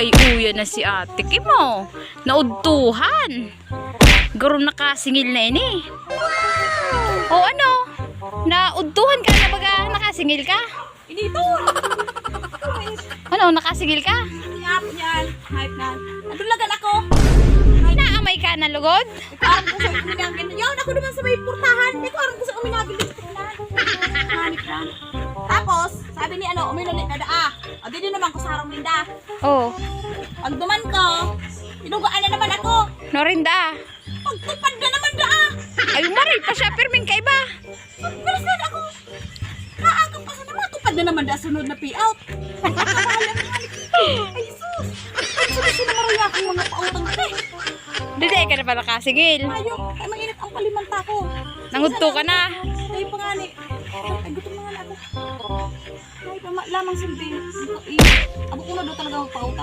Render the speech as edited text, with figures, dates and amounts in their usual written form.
Ay uya na si ate Kimo. Naudtuhan. Garo nakasingil na ini. O ano? Naudtuhan ka na baga nakasingil ka? Inito! Ano, nakasingil ka? Yap, yan. Hype na. Adulagan ako. Naamay ka na lugod? Parang ko sa uminagin. Yun, ako naman sa may purtahan. Hindi ko aram ko sa uminagin. Hanip na. Tapos, sabi ni ano, uminulit na daa. O, di din naman ko sa harang linda. Oh, Pag duman ko, inugaan na naman ako. Norinda. Pagtupad na naman daa. Ay, umari pa siya, perming ka iba. Pagpirasan ako. Kaagap pa sa naman. Tupad na naman daa sunod na payout. Ay, sus. Sunod-sunod na maraya akong mga pautang ka eh. Dede ka na pala kasingil. Ayaw, ay mainit ang kalimanta ko. Nangudto ka na. Ay, pangani. Ay, gutom na nga na ako. Ay, lamang silbi. Abo ko na daw talaga magpautang.